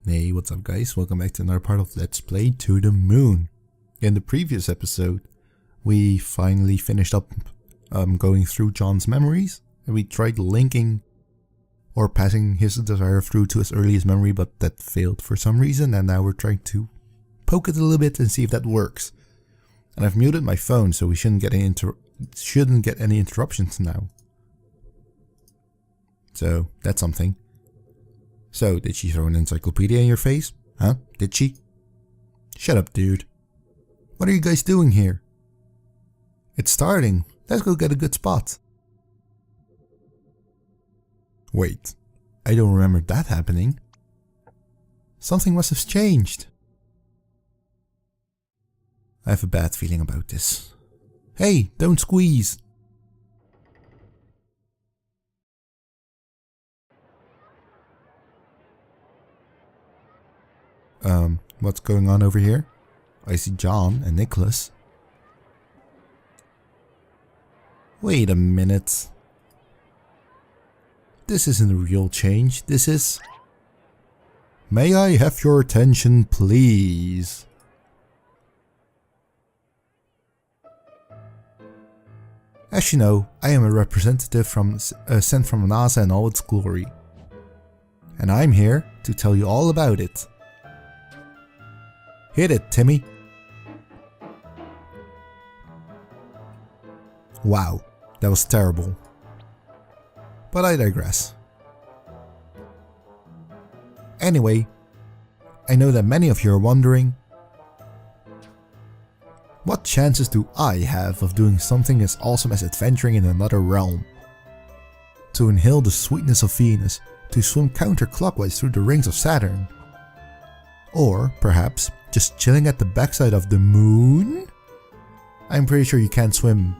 Hey, what's up guys? Welcome back to another part of Let's Play to the Moon. In the previous episode, we finally finished up going through John's memories, and we tried linking or passing his desire through to his earliest memory, but that failed for some reason, and now we're trying to poke it a little bit and see if that works. And I've muted my phone, so we shouldn't get any interruptions now. So that's something. So, did she throw an encyclopedia in your face? Huh? Did she? Shut up, dude. What are you guys doing here? It's starting. Let's go get a good spot. Wait, I don't remember that happening. Something must have changed. I have a bad feeling about this. Hey, don't squeeze. What's going on over here? I see John and Nicholas. Wait a minute. This isn't a real change, this is... May I have your attention, please? As you know, I am a representative sent from NASA in all its glory. And I'm here to tell you all about it. Hit it, Timmy. Wow, that was terrible. But I digress. Anyway, I know that many of you are wondering, what chances do I have of doing something as awesome as adventuring in another realm? To inhale the sweetness of Venus, to swim counterclockwise through the rings of Saturn. Or, perhaps, just chilling at the backside of the moon? I'm pretty sure you can't swim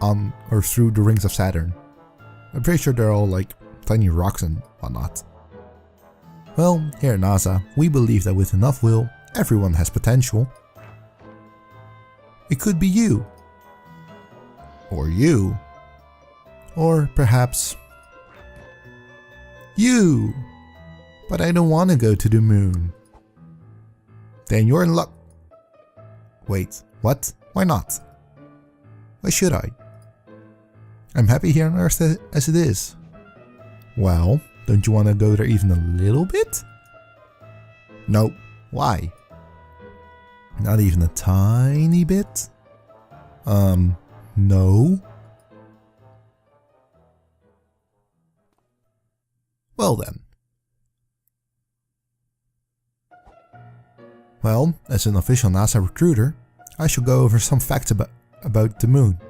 on or through the rings of Saturn. I'm pretty sure they're all like tiny rocks and whatnot. Well, here at NASA, we believe that with enough will, everyone has potential. It could be you. Or you. Or perhaps you. But I don't want to go to the moon. Then you're in luck. Wait, what? Why not? Why should I? I'm happy here on Earth as it is. Well, don't you want to go there even a little bit? No. Why? Not even a tiny bit? No. Well then. Well, as an official NASA recruiter, I shall go over some facts about the moon.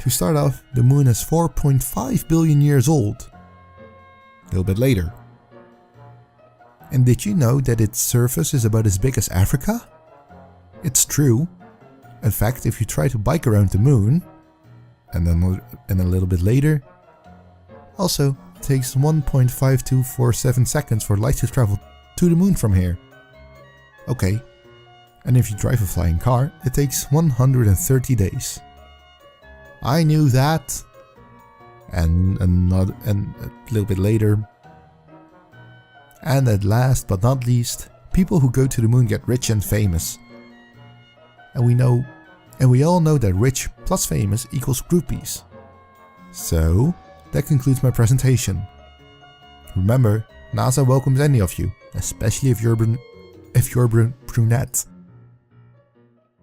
To start off, the moon is 4.5 billion years old. A little bit later. And did you know that its surface is about as big as Africa? It's true. In fact, if you try to bike around the moon, and a little bit later, also it takes 1.5247 seconds for light to travel to the moon from here. Okay, and if you drive a flying car, it takes 130 days. I knew that, and a little bit later. And at last but not least, people who go to the moon get rich and famous. And we all know that rich plus famous equals groupies. So, that concludes my presentation. Remember, NASA welcomes any of you, especially if you're brunette.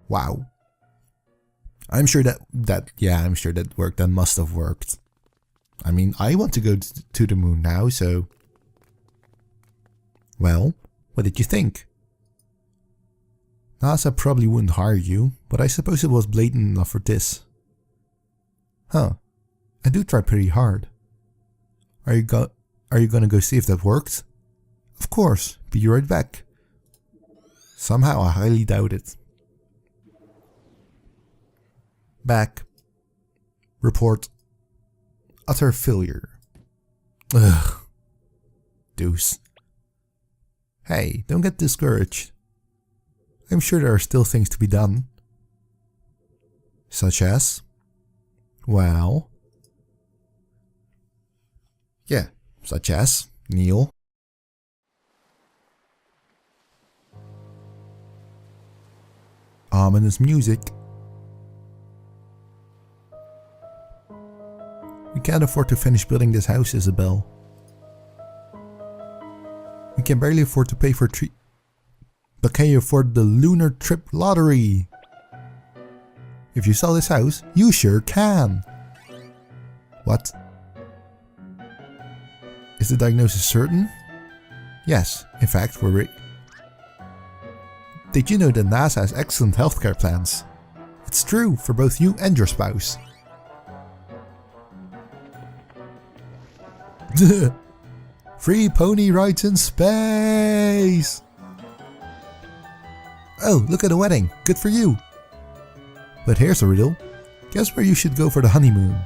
Wow. I'm sure that worked. That must have worked. I mean, I want to go to the moon now, so... Well, what did you think? NASA probably wouldn't hire you, but I suppose it was blatant enough for this. Huh. I do try pretty hard. Are you gonna go see if that worked? Of course, be right back. Somehow I highly doubt it. Back. Report. Utter failure. Ugh. Deuce. Hey, don't get discouraged. I'm sure there are still things to be done. Such as? Well... Yeah, such as Neil. Ominous music. We can't afford to finish building this house, Isabel. We can barely afford to pay for but can you afford the lunar trip lottery? If you sell this house, you sure can. What? Is the diagnosis certain? Yes, in fact, Did you know that NASA has excellent healthcare plans? It's true for both you and your spouse. Free pony rides in space! Oh, look at the wedding. Good for you. But here's a riddle. Guess where you should go for the honeymoon?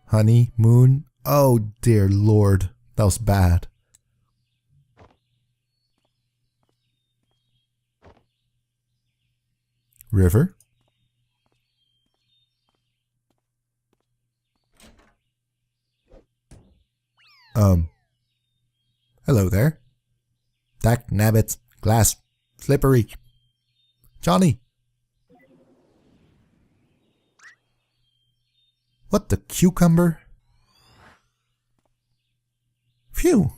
Honeymoon? Oh dear lord. That was bad. River? Hello there. Dak nabbit. Glass. Slippery. Johnny. What the cucumber? Phew.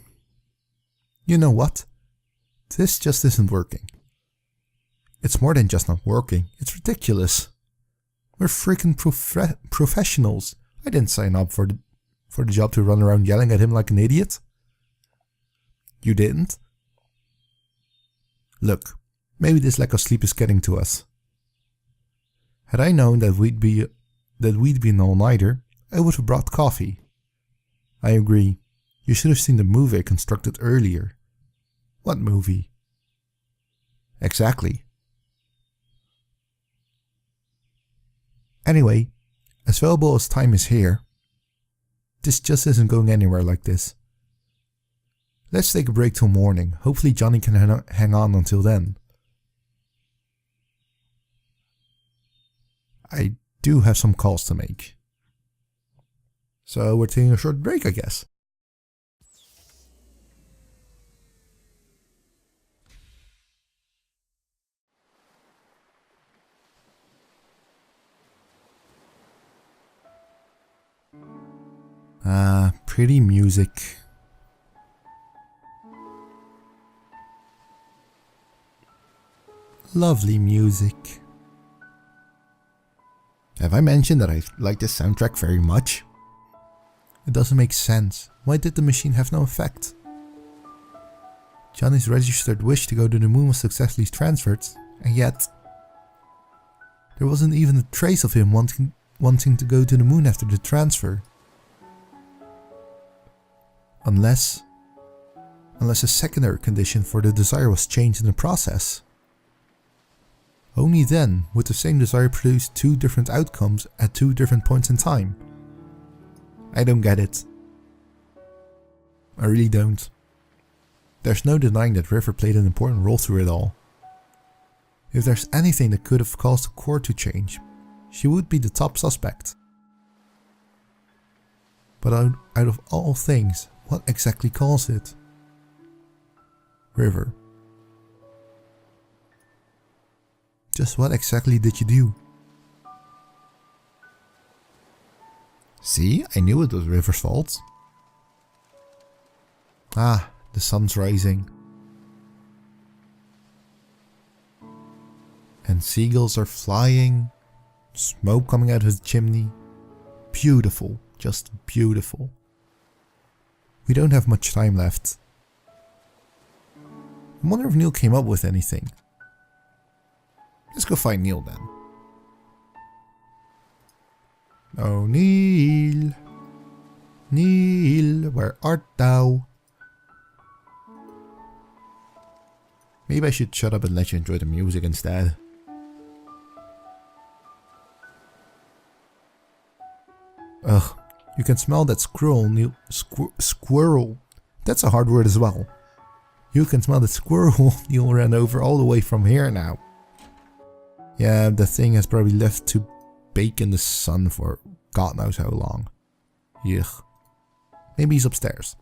You know what? This just isn't working. It's more than just not working. It's ridiculous. We're freaking professionals. I didn't sign up for the job to run around yelling at him like an idiot. You didn't? Look, maybe this lack of sleep is getting to us. Had I known that we'd be an all-nighter, I would have brought coffee. I agree. You should have seen the movie I constructed earlier. What movie? Exactly. Anyway, as valuable as time is here, this just isn't going anywhere like this. Let's take a break till morning. Hopefully Johnny can hang on until then. I do have some calls to make. So we're taking a short break, I guess. Pretty music. Lovely music. Have I mentioned that I like this soundtrack very much? It doesn't make sense. Why did the machine have no effect? Johnny's registered wish to go to the moon was successfully transferred, and yet there wasn't even a trace of him wanting to go to the moon after the transfer. Unless a secondary condition for the desire was changed in the process. Only then would the same desire produce two different outcomes at two different points in time. I don't get it. I really don't. There's no denying that River played an important role through it all. If there's anything that could have caused the core to change, she would be the top suspect. But out of all things, what exactly caused it? River. Just what exactly did you do? See, I knew it was River's fault. Ah, the sun's rising. And seagulls are flying. Smoke coming out of the chimney. Beautiful, just beautiful. We don't have much time left. I wonder if Neil came up with anything. Let's go find Neil then. Oh Neil, Neil, where art thou? Maybe I should shut up and let you enjoy the music instead. Ugh, you can smell that squirrel, Neil. Squirrel. That's a hard word as well. You can smell the squirrel Neil ran over all the way from here now. Yeah, the thing has probably left to bake in the sun for God knows how long. Yuck. Maybe he's upstairs.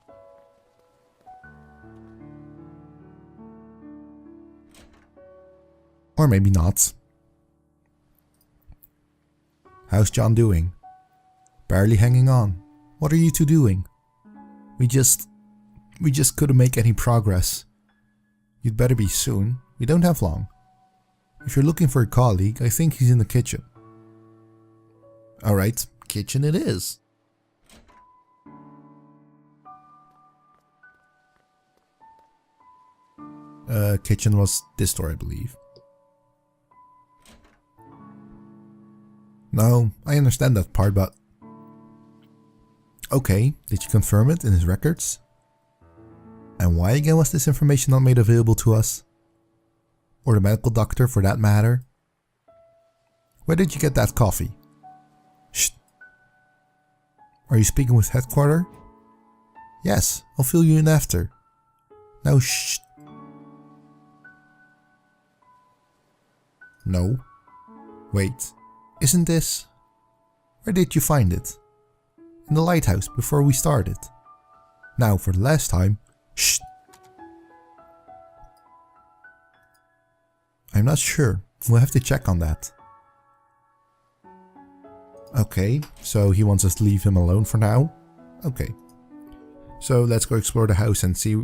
Or maybe not. How's John doing? Barely hanging on. What are you two doing? We just couldn't make any progress. You'd better be soon. We don't have long. If you're looking for a colleague, I think he's in the kitchen. Alright, kitchen it is. Kitchen was this door, I believe. No, I understand that part, but... Okay, did you confirm it in his records? And why again was this information not made available to us? Or the medical doctor, for that matter? Where did you get that coffee? Shh. Are you speaking with headquarters? Yes, I'll fill you in after. Now shh. No. Wait, isn't this... Where did you find it? In the lighthouse before we started. Now for the last time, shh. I'm not sure, we'll have to check on that. Okay, so he wants us to leave him alone for now? Okay. So let's go explore the house and see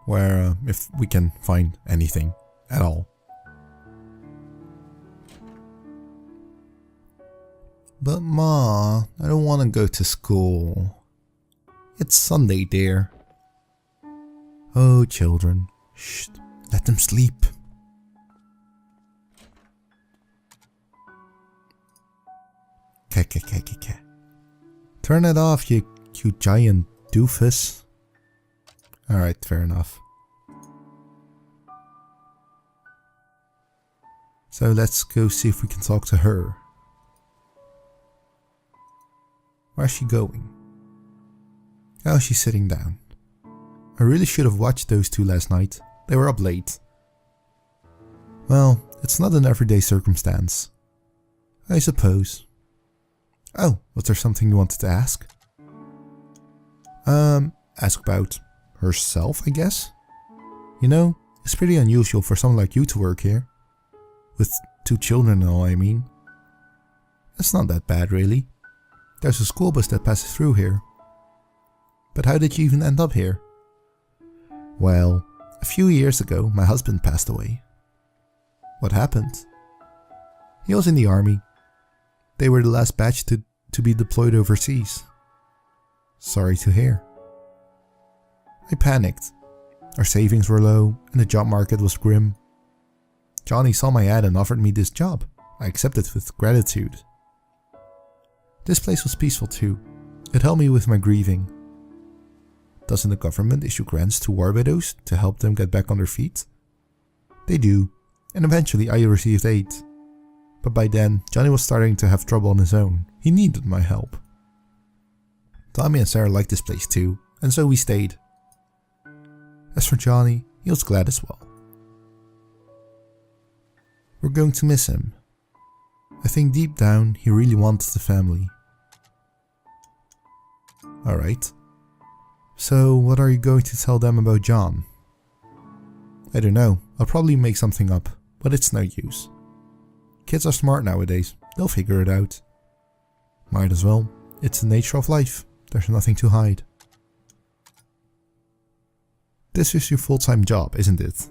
where, if we can find anything at all. But Ma, I don't want to go to school. It's Sunday, dear. Oh, children. Shh, let them sleep. Turn it off, you giant doofus. Alright, fair enough. So let's go see if we can talk to her. Where's she going? Oh, she's sitting down. I really should have watched those two last night. They were up late. Well, it's not an everyday circumstance. I suppose. Oh, was there something you wanted to ask? Ask about herself, I guess? You know, it's pretty unusual for someone like you to work here. With 2 children and all, I mean. It's not that bad, really. There's a school bus that passes through here. But how did you even end up here? Well, a few years ago, my husband passed away. What happened? He was in the army. They were the last batch to be deployed overseas. Sorry to hear. I panicked. Our savings were low and the job market was grim. Johnny saw my ad and offered me this job. I accepted with gratitude. This place was peaceful too. It helped me with my grieving. Doesn't the government issue grants to war widows to help them get back on their feet? They do, and eventually I received aid. But by then, Johnny was starting to have trouble on his own. He needed my help. Tommy and Sarah liked this place too, and so we stayed. As for Johnny, he was glad as well. We're going to miss him. I think deep down, he really wanted the family. Alright. So, what are you going to tell them about John? I don't know. I'll probably make something up, but it's no use. Kids are smart nowadays. They'll figure it out. Might as well. It's the nature of life. There's nothing to hide. This is your full-time job, isn't it?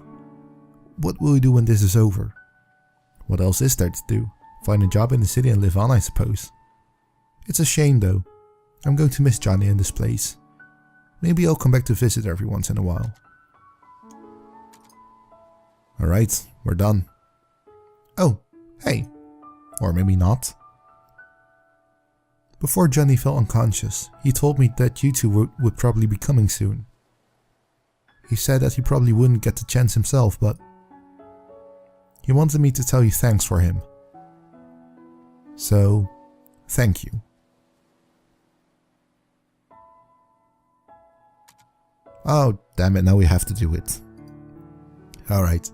What will you do when this is over? What else is there to do? Find a job in the city and live on, I suppose. It's a shame though. I'm going to miss Johnny and this place. Maybe I'll come back to visit every once in a while. Alright, we're done. Oh, hey. Or maybe not. Before Johnny fell unconscious, he told me that you two would probably be coming soon. He said that he probably wouldn't get the chance himself, but he wanted me to tell you thanks for him. So, thank you. Oh, damn it, now we have to do it. Alright.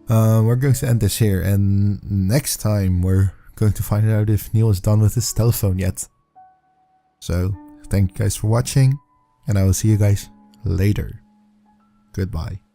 We're going to end this here, and next time we're going to find out if Neil is done with his telephone yet. So, Thank you guys for watching, and I will see you guys later. Goodbye.